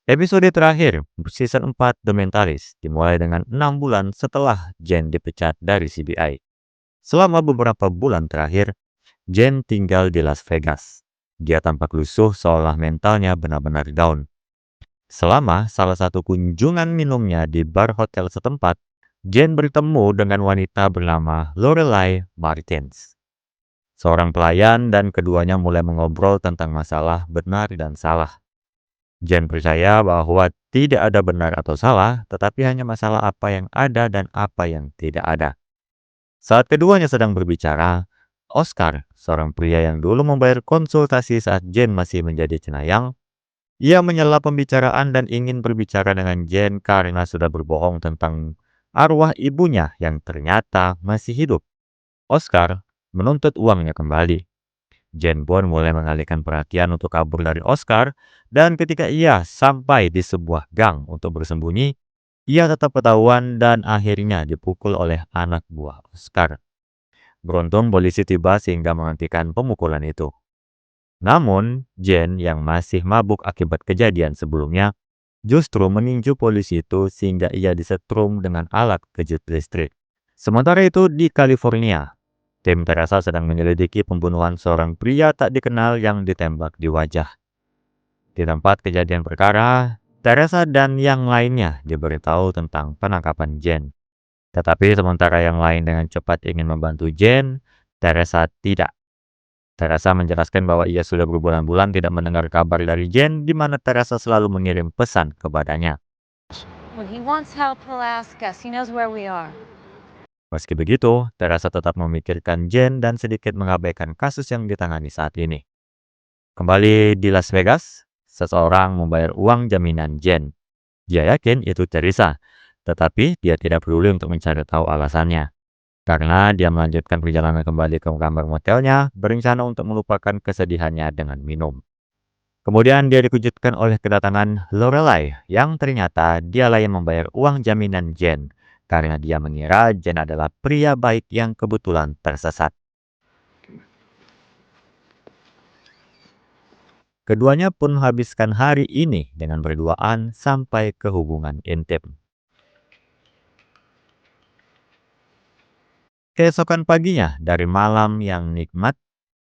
Episode terakhir, season 4 The Mentalist, dimulai dengan 6 bulan setelah Jen dipecat dari CBI. Selama beberapa bulan terakhir, Jen tinggal di Las Vegas. Dia tampak lusuh seolah mentalnya benar-benar down. Selama salah satu kunjungan minumnya di bar hotel setempat, Jen bertemu dengan wanita bernama Lorelai Martins, seorang pelayan, dan keduanya mulai mengobrol tentang masalah benar dan salah. Jen percaya bahwa tidak ada benar atau salah, tetapi hanya masalah apa yang ada dan apa yang tidak ada. Saat keduanya sedang berbicara, Oscar, seorang pria yang dulu membayar konsultasi saat Jen masih menjadi cenayang, ia menyela pembicaraan dan ingin berbicara dengan Jen karena sudah berbohong tentang arwah ibunya yang ternyata masih hidup. Oscar menuntut uangnya kembali. Jen pun mulai mengalihkan perhatian untuk kabur dari Oscar, dan ketika ia sampai di sebuah gang untuk bersembunyi, ia tetap ketahuan dan akhirnya dipukul oleh anak buah Oscar. Beruntung polisi tiba sehingga menghentikan pemukulan itu. Namun, Jen yang masih mabuk akibat kejadian sebelumnya, justru meninju polisi itu sehingga ia disetrum dengan alat kejut listrik. Sementara itu di California, tim Teresa sedang menyelidiki pembunuhan seorang pria tak dikenal yang ditembak di wajah. Di tempat kejadian perkara, Teresa dan yang lainnya diberitahu tentang penangkapan Jen. Tetapi sementara yang lain dengan cepat ingin membantu Jen, Teresa tidak. Teresa menjelaskan bahwa ia sudah berbulan-bulan tidak mendengar kabar dari Jen, di mana Teresa selalu mengirim pesan kepadanya. When he wants help, he'll ask us. He knows where we are. Meski begitu, Teresa tetap memikirkan Jen dan sedikit mengabaikan kasus yang ditangani saat ini. Kembali di Las Vegas, seseorang membayar uang jaminan Jen. Dia yakin itu Teresa, tetapi dia tidak peduli untuk mencari tahu alasannya. Karena dia melanjutkan perjalanan kembali ke kamar motelnya, berencana untuk melupakan kesedihannya dengan minum. Kemudian dia dikejutkan oleh kedatangan Lorelai, yang ternyata dialah yang membayar uang jaminan Jen, karena dia mengira Jen adalah pria baik yang kebetulan tersesat. Keduanya pun menghabiskan hari ini dengan berduaan sampai ke hubungan intim. Keesokan paginya, dari malam yang nikmat,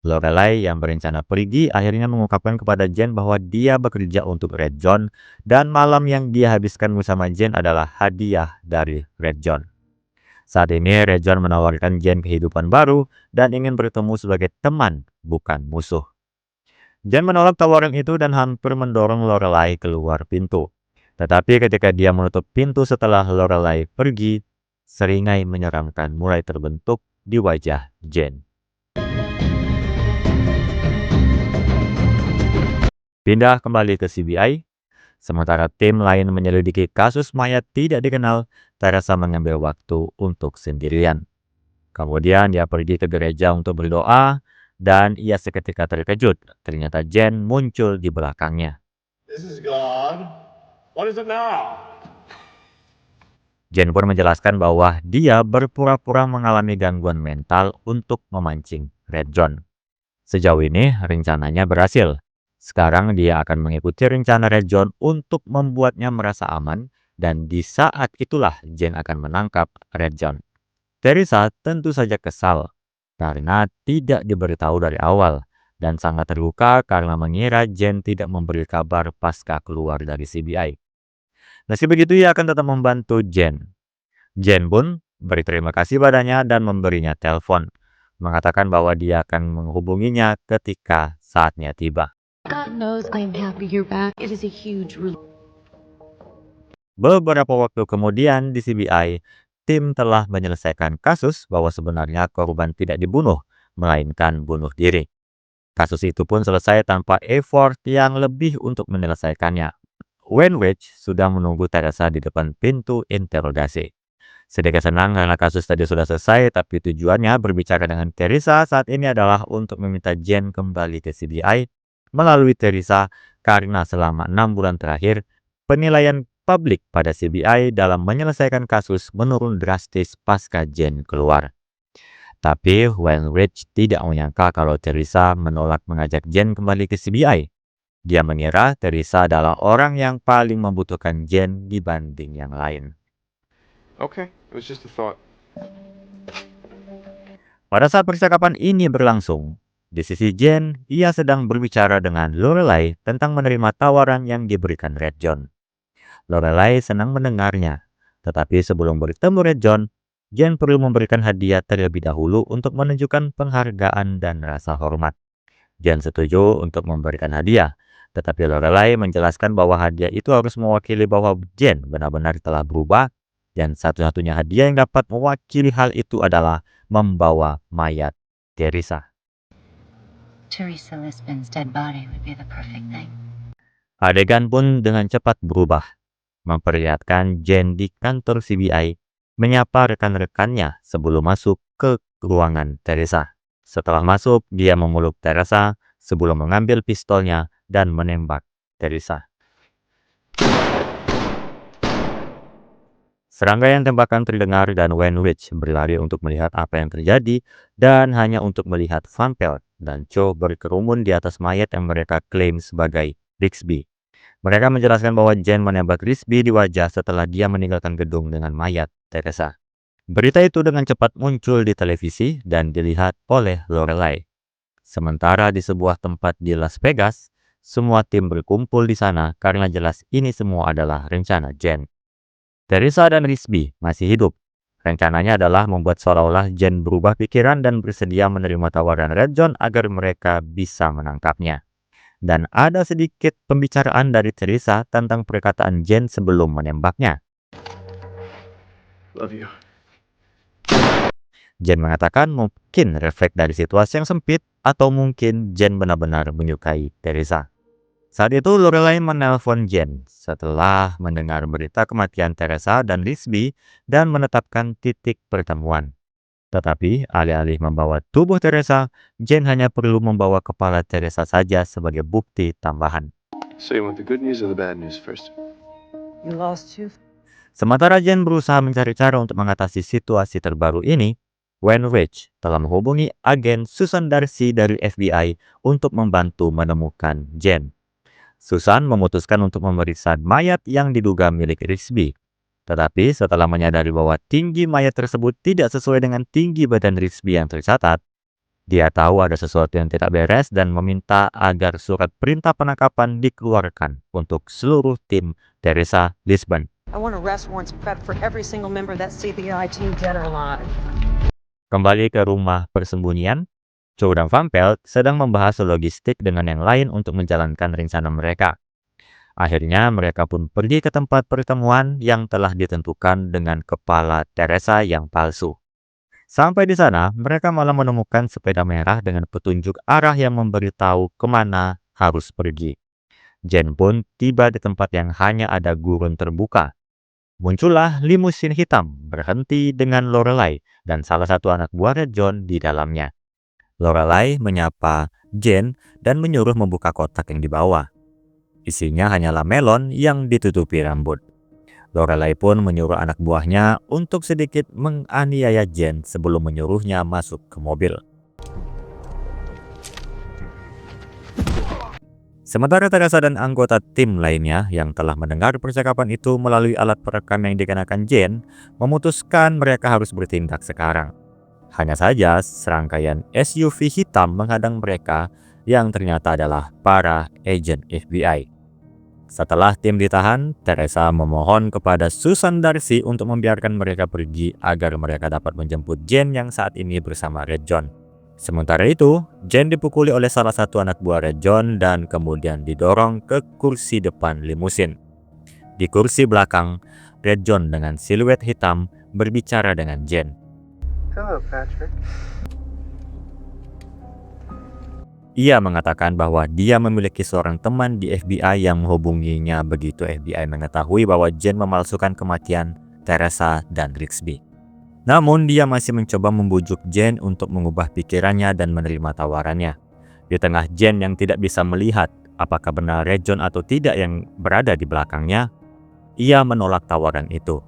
Lorelai yang berencana pergi akhirnya mengungkapkan kepada Jen bahwa dia bekerja untuk Red John, dan malam yang dia habiskan bersama Jen adalah hadiah dari Red John. Saat ini Red John menawarkan Jen kehidupan baru dan ingin bertemu sebagai teman, bukan musuh. Jen menolak tawaran itu dan hampir mendorong Lorelai keluar pintu. Tetapi ketika dia menutup pintu setelah Lorelai pergi, seringai menyeramkan mulai terbentuk di wajah Jen. Pindah kembali ke CBI, sementara tim lain menyelidiki kasus mayat tidak dikenal, Teresa mengambil waktu untuk sendirian. Kemudian dia pergi ke gereja untuk berdoa, dan ia seketika terkejut. Ternyata Jen muncul di belakangnya. This is God. What is it now? Jen pun menjelaskan bahwa dia berpura-pura mengalami gangguan mental untuk memancing Red John. Sejauh ini rencananya berhasil. Sekarang dia akan mengikuti rencana Red John untuk membuatnya merasa aman, dan di saat itulah Jen akan menangkap Red John. Teresa tentu saja kesal karena tidak diberitahu dari awal, dan sangat terluka karena mengira Jen tidak memberi kabar pasca keluar dari CBI. Meski begitu, ia akan tetap membantu Jen. Jen pun beri terima kasih padanya dan memberinya telepon, mengatakan bahwa dia akan menghubunginya ketika saatnya tiba. God knows I am happy you're back. It is a huge relief. Beberapa waktu kemudian di CBI, tim telah menyelesaikan kasus bahwa sebenarnya korban tidak dibunuh, melainkan bunuh diri. Kasus itu pun selesai tanpa effort yang lebih untuk menyelesaikannya. Wainwright sudah menunggu Teresa di depan pintu interogasi. Sedikit senang karena kasus tadi sudah selesai, tapi tujuannya berbicara dengan Teresa saat ini adalah untuk meminta Jen kembali ke CBI melalui Teresa, karena selama 6 bulan terakhir, penilaian publik pada CBI dalam menyelesaikan kasus menurun drastis pasca Jen keluar. Tapi Wainwright tidak menyangka kalau Teresa menolak mengajak Jen kembali ke CBI. Dia mengira Teresa adalah orang yang paling membutuhkan Jen dibanding yang lain. Okay, it was just a thought. Pada saat percakapan ini berlangsung, di sisi Jen, ia sedang berbicara dengan Lorelai tentang menerima tawaran yang diberikan Red John. Lorelai senang mendengarnya, tetapi sebelum bertemu Red John, Jen perlu memberikan hadiah terlebih dahulu untuk menunjukkan penghargaan dan rasa hormat. Jen setuju untuk memberikan hadiah, tetapi Lorelai menjelaskan bahwa hadiah itu harus mewakili bahwa Jen benar-benar telah berubah, dan satu-satunya hadiah yang dapat mewakili hal itu adalah membawa mayat Teresa. Teresa Lisbon's dead body would be the perfect thing. Adegan pun dengan cepat berubah, memperlihatkan Jen di kantor CBI menyapa rekan-rekannya sebelum masuk ke ruangan Teresa. Setelah masuk, dia memeluk Teresa sebelum mengambil pistolnya dan menembak Teresa. Serangkaian tembakan terdengar dan Wenwich berlari untuk melihat apa yang terjadi dan hanya untuk melihat Van Pelt dan Cho berkerumun di atas mayat yang mereka klaim sebagai Rigsby. Mereka menjelaskan bahwa Jen menembak Rigsby di wajah setelah dia meninggalkan gedung dengan mayat Teresa. Berita itu dengan cepat muncul di televisi dan dilihat oleh Lorelai. Sementara di sebuah tempat di Las Vegas, semua tim berkumpul di sana karena jelas ini semua adalah rencana Jen. Teresa dan Rigsby masih hidup. Rencananya adalah membuat seolah-olah Jen berubah pikiran dan bersedia menerima tawaran Red John agar mereka bisa menangkapnya. Dan ada sedikit pembicaraan dari Teresa tentang perkataan Jen sebelum menembaknya. Love you. Jen mengatakan mungkin refleks dari situasi yang sempit atau mungkin Jen benar-benar menyukai Teresa. Saat itu Lorelai menelpon Jen setelah mendengar berita kematian Teresa dan Rigsby dan menetapkan titik pertemuan. Tetapi alih-alih membawa tubuh Teresa, Jen hanya perlu membawa kepala Teresa saja sebagai bukti tambahan. So you want the good news or the bad news first? You lost tooth? Sementara Jen berusaha mencari cara untuk mengatasi situasi terbaru ini, Wenwich telah menghubungi agen Susan Darcy dari FBI untuk membantu menemukan Jen. Susan memutuskan untuk memeriksa mayat yang diduga milik Rigsby. Tetapi setelah menyadari bahwa tinggi mayat tersebut tidak sesuai dengan tinggi badan Rigsby yang tercatat, dia tahu ada sesuatu yang tidak beres dan meminta agar surat perintah penangkapan dikeluarkan untuk seluruh tim Teresa Lisbon. I want arrest warrants prepped for every single member of that CBI team dead or alive. Kembali ke rumah persembunyian, Cho dan Van Pelt sedang membahas logistik dengan yang lain untuk menjalankan rencana mereka. Akhirnya mereka pun pergi ke tempat pertemuan yang telah ditentukan dengan kepala Teresa yang palsu. Sampai di sana, mereka malah menemukan sepeda merah dengan petunjuk arah yang memberitahu kemana harus pergi. Jen pun tiba di tempat yang hanya ada gurun terbuka. Muncullah limusin hitam berhenti dengan Lorelai dan salah satu anak buah Red John di dalamnya. Lorelai menyapa Jen dan menyuruh membuka kotak yang dibawa. Isinya hanyalah melon yang ditutupi rambut. Lorelai pun menyuruh anak buahnya untuk sedikit menganiaya Jen sebelum menyuruhnya masuk ke mobil. Sementara Teresa dan anggota tim lainnya yang telah mendengar percakapan itu melalui alat perekam yang dikenakan Jen memutuskan mereka harus bertindak sekarang. Hanya saja serangkaian SUV hitam menghadang mereka yang ternyata adalah para agen FBI. Setelah tim ditahan, Teresa memohon kepada Susan Darcy untuk membiarkan mereka pergi agar mereka dapat menjemput Jen yang saat ini bersama Red John. Sementara itu, Jen dipukuli oleh salah satu anak buah Red John dan kemudian didorong ke kursi depan limusin. Di kursi belakang, Red John dengan siluet hitam berbicara dengan Jen. Hello, Patrick. Ia mengatakan bahwa dia memiliki seorang teman di FBI yang menghubunginya begitu FBI mengetahui bahwa Jen memalsukan kematian Teresa dan Rigsby. Namun dia masih mencoba membujuk Jen untuk mengubah pikirannya dan menerima tawarannya. Di tengah Jen yang tidak bisa melihat apakah benar Red John atau tidak yang berada di belakangnya, ia menolak tawaran itu,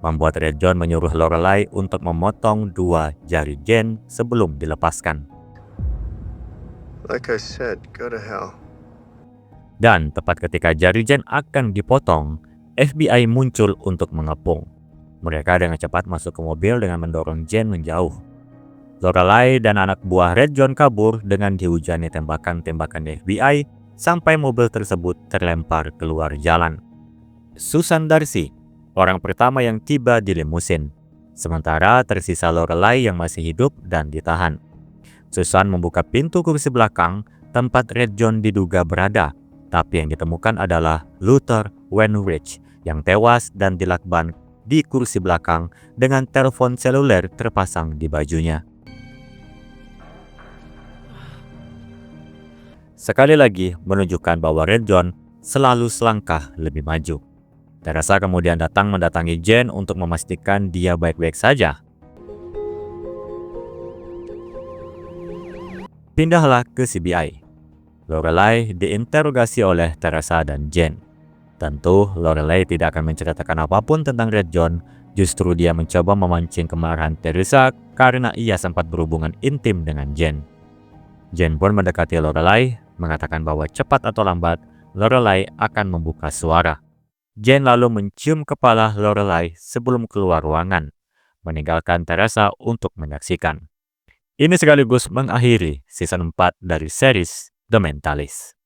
membuat Red John menyuruh Lorelai untuk memotong 2 jari Jen sebelum dilepaskan. Like I said, go to hell. Dan tepat ketika jari Jen akan dipotong, FBI muncul untuk mengepung. Mereka dengan cepat masuk ke mobil dengan mendorong Jen menjauh. Lorelai dan anak buah Red John kabur dengan dihujani tembakan-tembakan FBI sampai mobil tersebut terlempar keluar jalan. Susan Darcy, orang pertama yang tiba di limusin. Sementara tersisa Lorelai yang masih hidup dan ditahan. Susan membuka pintu kursi belakang tempat Red John diduga berada, tapi yang ditemukan adalah Luther Wenrich yang tewas dan dilakban di kursi belakang dengan telepon seluler terpasang di bajunya. Sekali lagi menunjukkan bahwa Red John selalu selangkah lebih maju. Teresa kemudian datang mendatangi Jen untuk memastikan dia baik-baik saja. Pindahlah ke CBI. Lorelai diinterogasi oleh Teresa dan Jen. Tentu Lorelai tidak akan menceritakan apapun tentang Red John, justru dia mencoba memancing kemarahan Teresa karena ia sempat berhubungan intim dengan Jen. Jen pun mendekati Lorelai, mengatakan bahwa cepat atau lambat Lorelai akan membuka suara. Jen lalu mencium kepala Lorelai sebelum keluar ruangan, meninggalkan Teresa untuk menyaksikan. Ini sekaligus mengakhiri season 4 dari series The Mentalist.